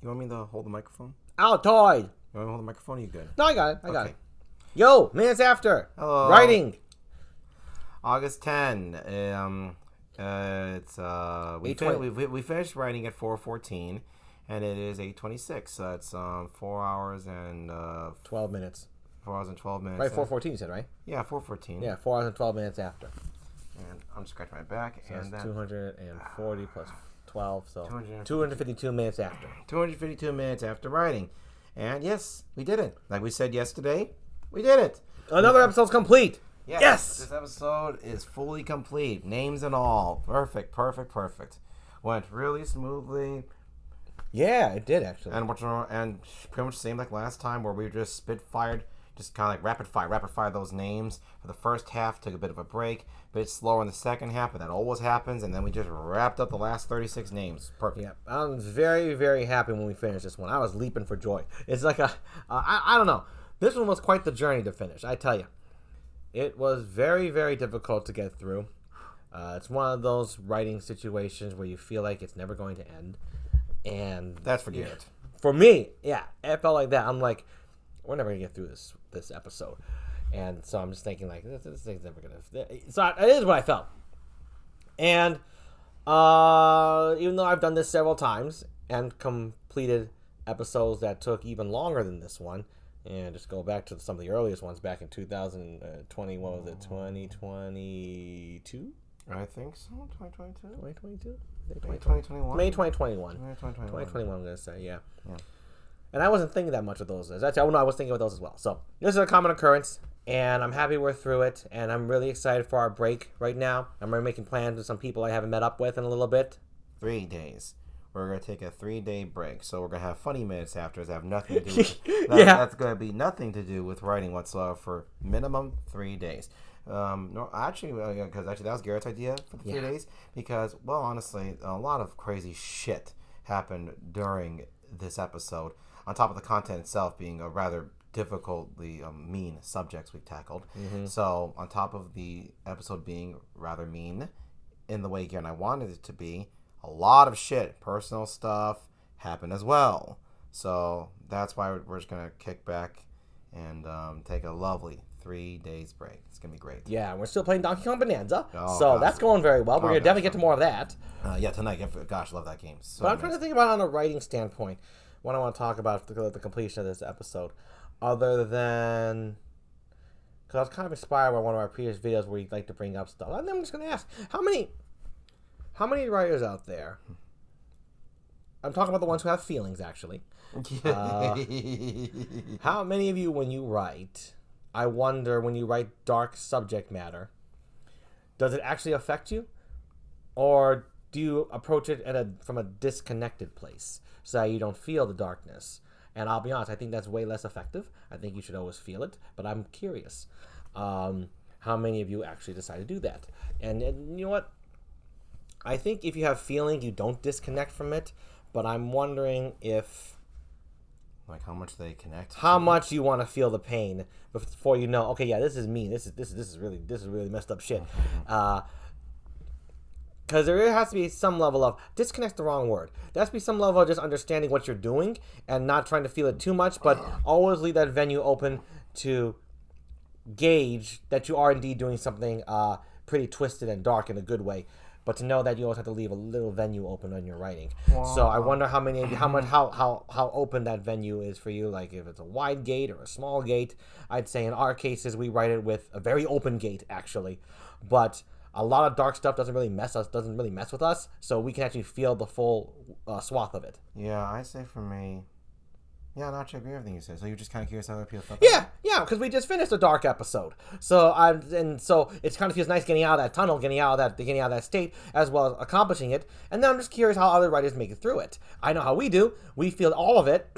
You want me to hold the microphone? Altoid. You want me to hold the microphone? Or you good? No, I got it. I got it. Yo, minutes after. Hello. Writing. August 10. It's we finished writing at 4:14, and it is 8:26. So it's 4 hours and 12 minutes. 4 hours and 12 minutes. Right, 4:14 you said, right? Yeah, 4:14. Yeah, 4 hours and 12 minutes after. And I'm scratching my back. So and that's 240 plus 12, so 252. 252 minutes after. 252 minutes after writing. And yes, we did it. Like we said yesterday, we did it. Another episode's complete. Yes! This episode is fully complete. Names and all. Perfect. Went really smoothly. Yeah, it did actually. And pretty much same like last time where we just spit-fired, just kind of like rapid fire those names. For the first half, took a bit of a break. A bit slower in the second half, but that always happens. And then we just wrapped up the last 36 names. Perfect. Yeah, I was very, very happy when we finished this one. I was leaping for joy. It's like I don't know. This one was quite the journey to finish, I tell you. It was very, very difficult to get through. It's one of those writing situations where you feel like it's never going to end. And That's for Garrett. For me, yeah, it felt like that. I'm like, we're never going to get through this episode. And so I'm just thinking, like, this thing's never going to... So it is what I felt. And even though I've done this several times and completed episodes that took even longer than this one, and just go back to some of the earliest ones back in 2020, what was it, 2022? I think so, 2022? 2022? 2021? May 2021. 2021, I'm going to say, yeah. And I wasn't thinking that much of those. I was thinking of those as well. So this is a common occurrence, and I'm happy we're through it, and I'm really excited for our break right now. I'm already making plans with some people I haven't met up with in a little bit. 3 days. We're going to take a 3-day break, so we're going to have funny minutes after. Have nothing to do with That's going to be nothing to do with writing whatsoever for minimum 3 days. No, actually, because that was Garrett's idea for the 3 days. Because, well, honestly, a lot of crazy shit happened during this episode. On top of the content itself being a rather difficultly mean subjects we've tackled. Mm-hmm. So, on top of the episode being rather mean in the way Garrett and I wanted it to be, a lot of shit, personal stuff, happened as well. So that's why we're just going to kick back and take a lovely 3 days break. It's going to be great. Yeah, we're still playing Donkey Kong Bonanza. That's going very well. We're going to definitely get to more of that. Yeah, tonight. Gosh, love that game. So but I'm trying to think about it on a writing standpoint. What I want to talk about the completion of this episode. Other than... Because I was kind of inspired by one of our previous videos where you like to bring up stuff. And I'm just going to ask, how many writers out there, I'm talking about the ones who have feelings, actually. How many of you, when you write, I wonder, when you write dark subject matter, does it actually affect you? Or do you approach it from a disconnected place so that you don't feel the darkness? And I'll be honest, I think that's way less effective. I think you should always feel it. But I'm curious how many of you actually decide to do that. And you know what? I think if you have feeling, you don't disconnect from it, but I'm wondering if... Like how much they connect? How much you want to feel the pain before you know, okay, yeah, this is mean. This is really messed up shit. Because there has to be some level of... Disconnect's the wrong word. There has to be some level of just understanding what you're doing and not trying to feel it too much, but always leave that venue open to gauge that you are indeed doing something pretty twisted and dark in a good way. But to know that you always have to leave a little venue open on your writing. Wow. So I wonder how open that venue is for you. Like if it's a wide gate or a small gate. I'd say in our cases we write it with a very open gate actually. But a lot of dark stuff doesn't really mess with us. So we can actually feel the full swath of it. Yeah, I say for me. Yeah, I actually agree with everything you said. So you're just kind of curious how other people felt. Yeah, because we just finished a dark episode. So it kind of feels nice getting out of that tunnel, getting out of that state, as well as accomplishing it. And then I'm just curious how other writers make it through it. I know how we do. We feel all of it,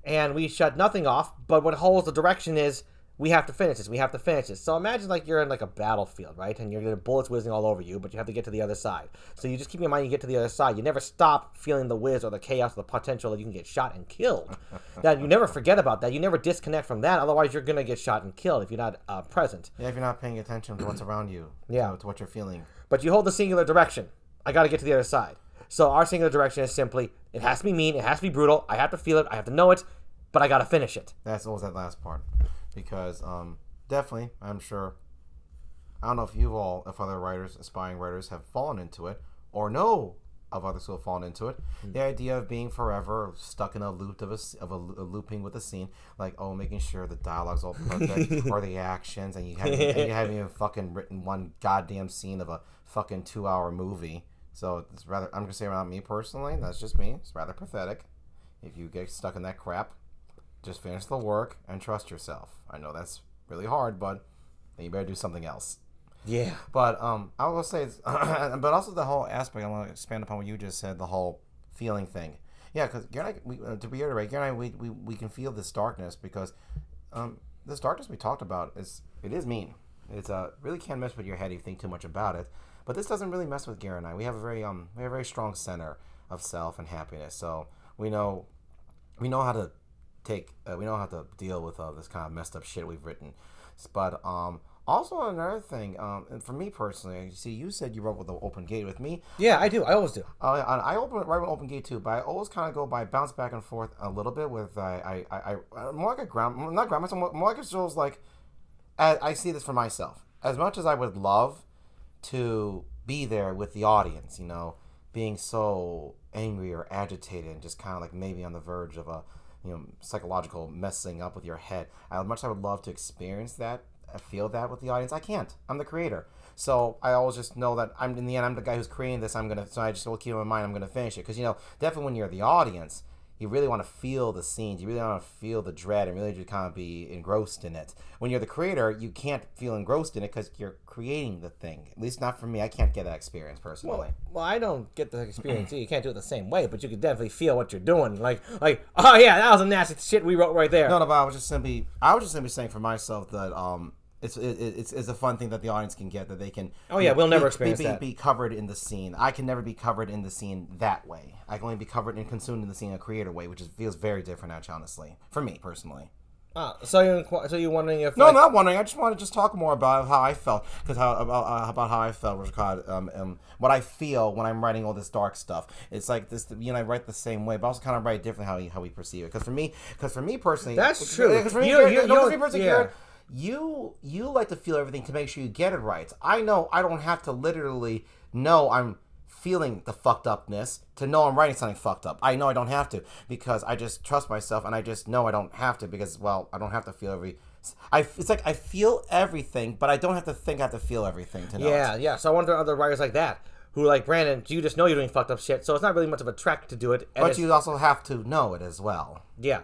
and we shut nothing off. But what holds the direction is we have to finish this. So imagine like you're in like a battlefield, right? And you're getting bullets whizzing all over you, but you have to get to the other side. So you just keep in mind you get to the other side. You never stop feeling the whiz or the chaos or the potential that you can get shot and killed. That you never forget about that. You never disconnect from that. Otherwise, you're going to get shot and killed if you're not present. Yeah, if you're not paying attention to what's around you. Yeah. To what you're feeling. But you hold the singular direction. I got to get to the other side. So our singular direction is simply, it has to be mean, it has to be brutal, I have to feel it, I have to know it, but I gotta finish it. That's always that last part. Because definitely, I'm sure, I don't know if other writers, aspiring writers, have fallen into it, or know of others who have fallen into it. The idea of being forever stuck in a loop of a looping with a scene, like making sure the dialogue's all perfect or the actions, and you haven't even fucking written one goddamn scene of a fucking 2-hour movie. So it's rather, I'm gonna say about me personally, that's just me. It's rather pathetic. If you get stuck in that crap, just finish the work and trust yourself. I know that's really hard, but then you better do something else. Yeah. But I will say, but also the whole aspect, I want to expand upon what you just said, the whole feeling thing. Yeah, because Garrett and I, to reiterate, Garrett and I, we can feel this darkness because this darkness we talked about, it is mean. It's really can't mess with your head if you think too much about it. But this doesn't really mess with Garrett and I. We have a very strong center of self and happiness. So we know how to deal with this kind of messed up shit we've written. But also another thing, and for me personally, you see, you said you wrote with the open gate with me. Yeah, I do. I always do. I write with open gate too, but I always kind of go by bounce back and forth a little bit with I more like a not grammar, more like it feels like I see this for myself. As much as I would love to be there with the audience, being so angry or agitated and just kind of like maybe on the verge of a psychological messing up with your head. As much as I would love to experience that, I feel that with the audience, I can't. I'm the creator. So I always just know that I'm the guy who's creating this. So I just will keep in mind I'm going to finish it. Because, definitely when you're the audience, you really want to feel the scenes. You really want to feel the dread and really just kind of be engrossed in it. When you're the creator, you can't feel engrossed in it because you're creating the thing. At least not for me. I can't get that experience personally. Well, I don't get the experience. You can't do it the same way, but you can definitely feel what you're doing. Like, oh yeah, that was a nasty shit we wrote right there. No, but I was just simply saying for myself that it's a fun thing that the audience can get, that they can. Oh yeah, we'll never experience that. Be covered in the scene. I can never be covered in the scene that way. I can only be covered and consumed in the scene in a creator way, which feels very different, actually, honestly, for me personally. So you're wondering if? No, I'm not wondering. I just want to talk more about how I felt, about how I felt, what I feel when I'm writing all this dark stuff. It's like this, I write the same way, but also kind of write differently how we perceive it. Because for me personally, that's true. Because for me personally, Garrett, you like to feel everything to make sure you get it right. I know I don't have to literally know I'm feeling the fucked upness to know I'm writing something fucked up. I know I don't have to because I just trust myself and I just know I don't have to because, I don't have to feel it's like I feel everything, but I don't have to think I have to feel everything to know it. Yeah. So I wonder other writers like that who, like Brandon, you just know you're doing fucked up shit, so it's not really much of a trek to do it. But you also have to know it as well. Yeah.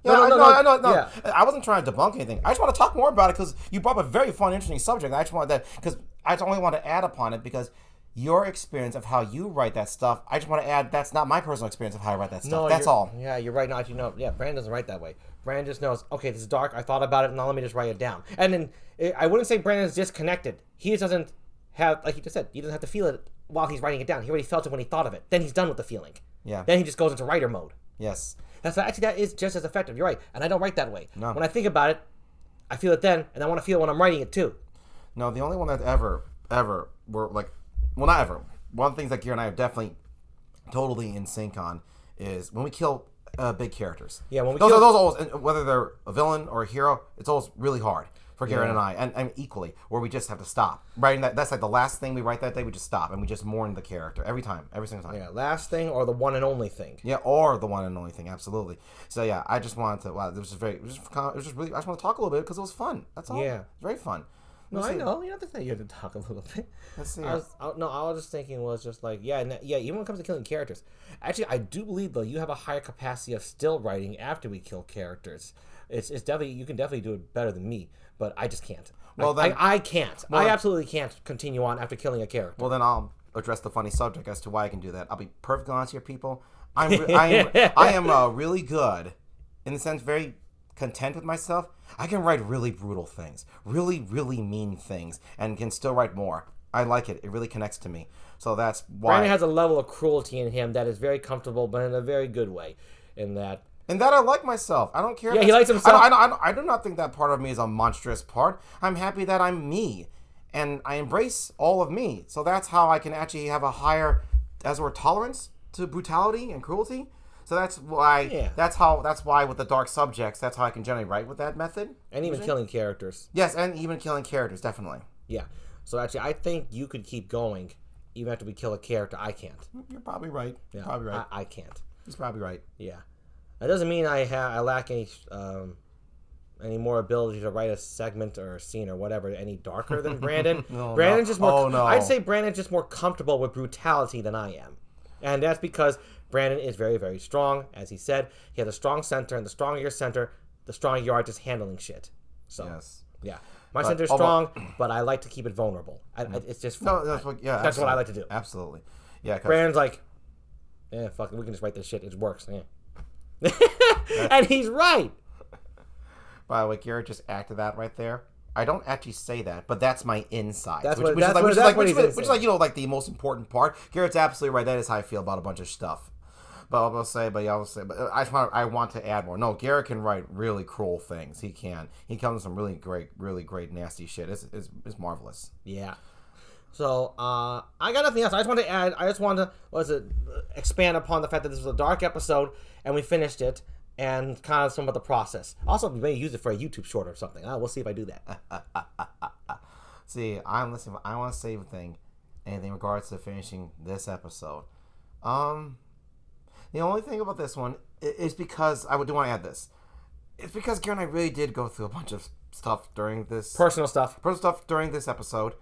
No. Yeah. I wasn't trying to debunk anything. I just want to talk more about it because you brought up a very fun, interesting subject. I just wanted that because I only want to add upon it because your experience of how you write that stuff, I just want to add that's not my personal experience of how I write that stuff. No, that's all. Yeah, you're right. Brandon doesn't write that way. Brandon just knows, okay, this is dark. I thought about it. Now let me just write it down. And then I wouldn't say Brandon's disconnected. He just doesn't have, like you just said, he doesn't have to feel it while he's writing it down. He already felt it when he thought of it. Then he's done with the feeling. Yeah. Then he just goes into writer mode. Yes. That is just as effective. You're right. And I don't write that way. No. When I think about it, I feel it then, and I want to feel it when I'm writing it too. No, the only one that ever were like, well, not ever. One of the things that Garrett and I are definitely totally in sync on is when we kill big characters. Yeah, when we those always, whether they're a villain or a hero, it's always really hard for Garrett and I, and equally, where we just have to stop. Writing that's like the last thing we write that day, we just stop and we just mourn the character every single time. Yeah, last thing or the one and only thing. Yeah, or the one and only thing, absolutely. So yeah, I just wanted to. Wow, it was just really. I just want to talk a little bit because it was fun. That's all. Yeah, it's very fun. No, I know. You don't have to say you have to talk a little bit. Let's see. I was just thinking was just like, even when it comes to killing characters. Actually, I do believe, though, you have a higher capacity of still writing after we kill characters. It's definitely, you can definitely do it better than me, but I just can't. Well, I can't. I absolutely can't continue on after killing a character. Well, then I'll address the funny subject as to why I can do that. I'll be perfectly honest here, people. I am really good, in the sense, very content with myself. I can write really brutal things, really, really mean things, and can still write more. I like it. It really connects to me. So that's why. Brandon has a level of cruelty in him that is very comfortable, but in a very good way. In that I like myself. I don't care. Yeah, he likes himself. I do not think that part of me is a monstrous part. I'm happy that I'm me, and I embrace all of me. So that's how I can actually have a higher tolerance to brutality and cruelty. So that's why. Yeah. That's why with the dark subjects, that's how I can generally write with that method. And even killing characters. Yes, and even killing characters, definitely. Yeah. So actually, I think you could keep going even after we kill a character. I can't. You're probably right. Yeah. Probably right. I can't. He's probably right. Yeah. That doesn't mean I lack any more ability to write a segment or a scene or whatever any darker than Brandon. Brandon's just more. Oh, no. I'd say Brandon's just more comfortable with brutality than I am, and that's because Brandon is very, very strong. As he said, he has a strong center, and the stronger your center, the stronger you are just handling shit. So yes. Yeah. My center's strong, but I like to keep it vulnerable. It's just fun. No, that's what I like to do. Absolutely. Yeah. Brandon's like, yeah, fuck it, we can just write this shit. It works. Yeah. And he's right. By the way, Garrett just acted that right there. I don't actually say that, but that's my inside. Which is like like the most important part. Garrett's absolutely right. That is how I feel about a bunch of stuff. But I want to add more. No, Garrett can write really cruel things. He can. He comes with some really great, nasty shit. It's marvelous. Yeah. So, I got nothing else. I just want to expand upon the fact that this was a dark episode, and we finished it, and kind of some of the process. Also, we may use it for a YouTube short or something. We'll see if I do that. See, I want to say a thing, in regards to finishing this episode. The only thing about this one is because I do want to add this. It's because Garrett and I really did go through a bunch of stuff during this personal stuff during this episode,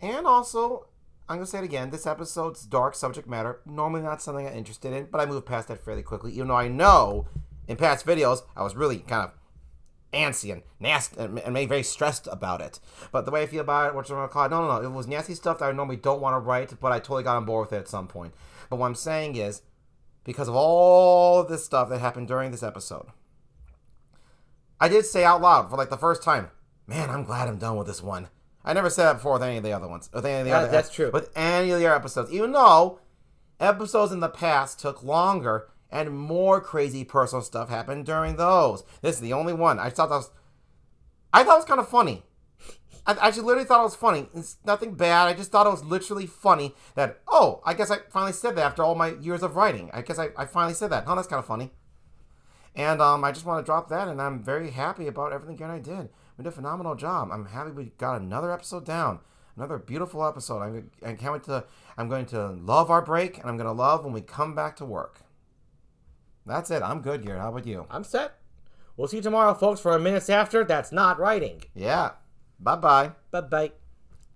and also I'm gonna say it again. This episode's dark subject matter normally not something I'm interested in, but I moved past that fairly quickly. Even though I know in past videos I was really kind of antsy and nasty and made very stressed about it. But the way I feel about it, what you want to call it, no, it was nasty stuff that I normally don't want to write, but I totally got on board with it at some point. But what I'm saying is, because of all of this stuff that happened during this episode, I did say out loud for like the first time, man, I'm glad I'm done with this one. I never said that before with any of the other ones. That's true. With any of the other episodes. Even though episodes in the past took longer and more crazy personal stuff happened during those. This is the only one. I thought it was kind of funny. I actually literally thought it was funny. It's nothing bad. I just thought it was literally funny that, I guess I finally said that after all my years of writing. I guess I finally said that. Oh, that's kind of funny. And I just want to drop that, and I'm very happy about everything Garrett and I did. We did a phenomenal job. I'm happy we got another episode down. Another beautiful episode. I can't wait to... I'm going to love our break, and I'm going to love when we come back to work. That's it. I'm good, Garrett. How about you? I'm set. We'll see you tomorrow, folks, for a Minutes After That's Not Writing. Yeah. Bye-bye. Bye-bye.